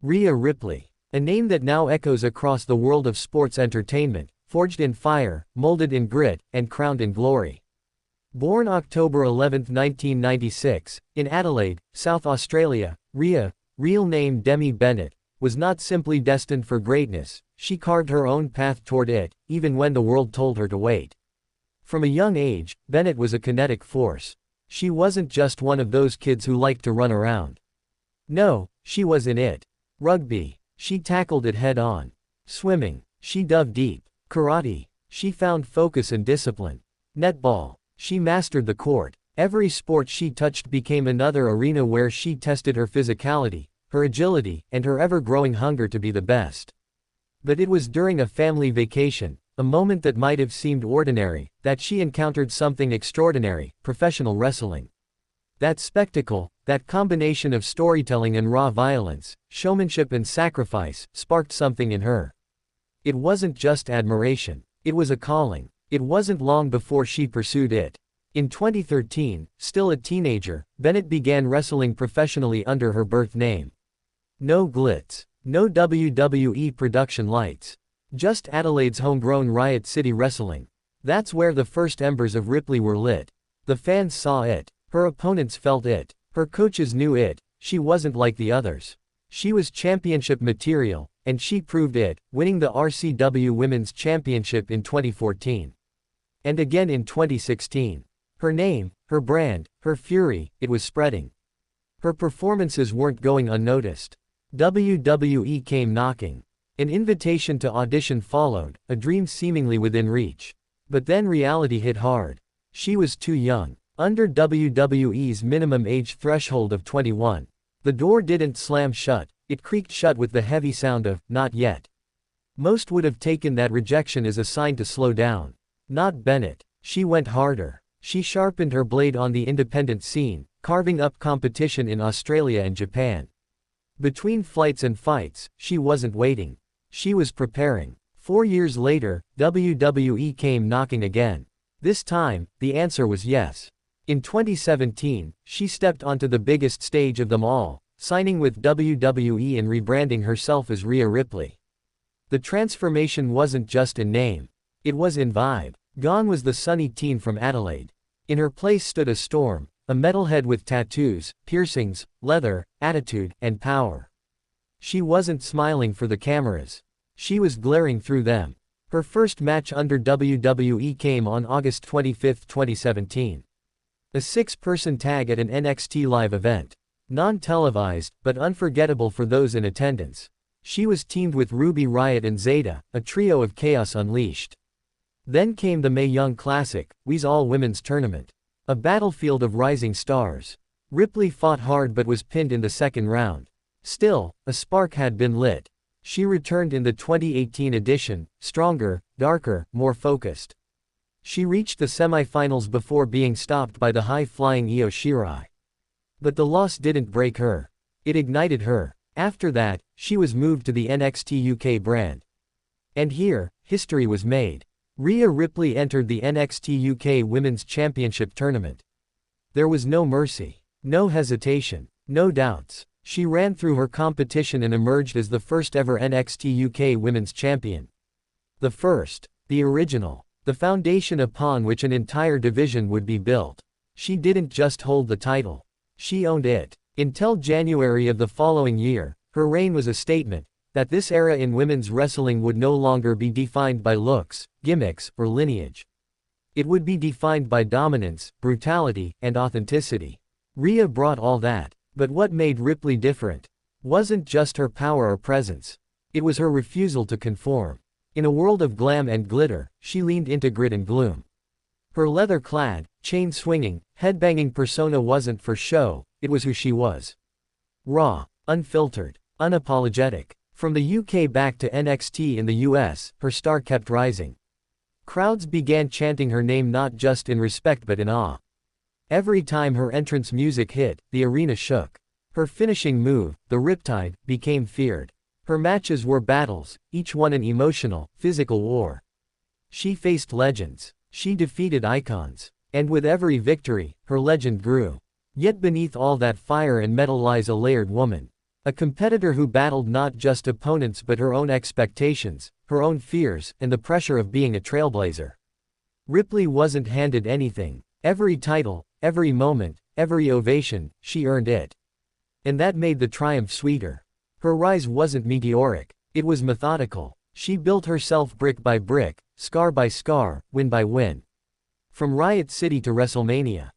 Rhea Ripley. A name that now echoes across the world of sports entertainment, forged in fire, molded in grit, and crowned in glory. Born October 11, 1996, in Adelaide, South Australia, Rhea, real name Demi Bennett, was not simply destined for greatness, she carved her own path toward it, even when the world told her to wait. From a young age, Bennett was a kinetic force. She wasn't just one of those kids who liked to run around. No, she was in it. Rugby, she tackled it head-on. Swimming, she dove deep. Karate, she found focus and discipline. Netball, she mastered the court. Every sport she touched became another arena where she tested her physicality, her agility, and her ever-growing hunger to be the best. But it was during a family vacation, a moment that might have seemed ordinary, that she encountered something extraordinary: professional wrestling. That spectacle, that combination of storytelling and raw violence, showmanship and sacrifice, sparked something in her. It wasn't just admiration. It was a calling. It wasn't long before she pursued it. In 2013, still a teenager, Bennett began wrestling professionally under her birth name. No glitz. No WWE production lights. Just Adelaide's homegrown Riot City Wrestling. That's where the first embers of Ripley were lit. The fans saw it. Her opponents felt it. Her coaches knew it. She wasn't like the others. She was championship material, and she proved it, winning the RCW Women's Championship in 2014. And again in 2016. Her name, her brand, her fury, it was spreading. Her performances weren't going unnoticed. WWE came knocking. An invitation to audition followed, a dream seemingly within reach. But then reality hit hard. She was too young. Under WWE's minimum age threshold of 21. The door didn't slam shut, it creaked shut with the heavy sound of, "Not yet." Most would have taken that rejection as a sign to slow down. Not Bennett. She went harder. She sharpened her blade on the independent scene, carving up competition in Australia and Japan. Between flights and fights, she wasn't waiting. She was preparing. 4 years later, WWE came knocking again. This time, the answer was yes. In 2017, she stepped onto the biggest stage of them all, signing with WWE and rebranding herself as Rhea Ripley. The transformation wasn't just in name. It was in vibe. Gone was the sunny teen from Adelaide. In her place stood a storm, a metalhead with tattoos, piercings, leather, attitude, and power. She wasn't smiling for the cameras. She was glaring through them. Her first match under WWE came on August 25, 2017. A 6-person tag at an NXT live event. Non-televised, but unforgettable for those in attendance. She was teamed with Ruby Riott and Zeta, a trio of chaos unleashed. Then came the Mae Young Classic, WE's All-Women's Tournament. A battlefield of rising stars. Ripley fought hard but was pinned in the second round. Still, a spark had been lit. She returned in the 2018 edition, stronger, darker, more focused. She reached the semifinals before being stopped by the high-flying Io Shirai. But the loss didn't break her. It ignited her. After that, she was moved to the NXT UK brand. And here, history was made. Rhea Ripley entered the NXT UK Women's Championship tournament. There was no mercy, no hesitation, no doubts. She ran through her competition and emerged as the first ever NXT UK Women's Champion. The first, the original, the foundation upon which an entire division would be built. She didn't just hold the title. She owned it. Until January of the following year, her reign was a statement that this era in women's wrestling would no longer be defined by looks, gimmicks, or lineage. It would be defined by dominance, brutality, and authenticity. Rhea brought all that. But what made Ripley different wasn't just her power or presence. It was her refusal to conform. In a world of glam and glitter, she leaned into grit and gloom. Her leather-clad, chain-swinging, headbanging persona wasn't for show, it was who she was. Raw, unfiltered, unapologetic. From the UK back to NXT in the US, her star kept rising. Crowds began chanting her name not just in respect but in awe. Every time her entrance music hit, the arena shook. Her finishing move, the Riptide, became feared. Her matches were battles, each one an emotional, physical war. She faced legends. She defeated icons. And with every victory, her legend grew. Yet beneath all that fire and metal lies a layered woman. A competitor who battled not just opponents but her own expectations, her own fears, and the pressure of being a trailblazer. Ripley wasn't handed anything. Every title, every moment, every ovation, she earned it. And that made the triumph sweeter. Her rise wasn't meteoric, it was methodical. She built herself brick by brick, scar by scar, win by win. From Riot City to WrestleMania.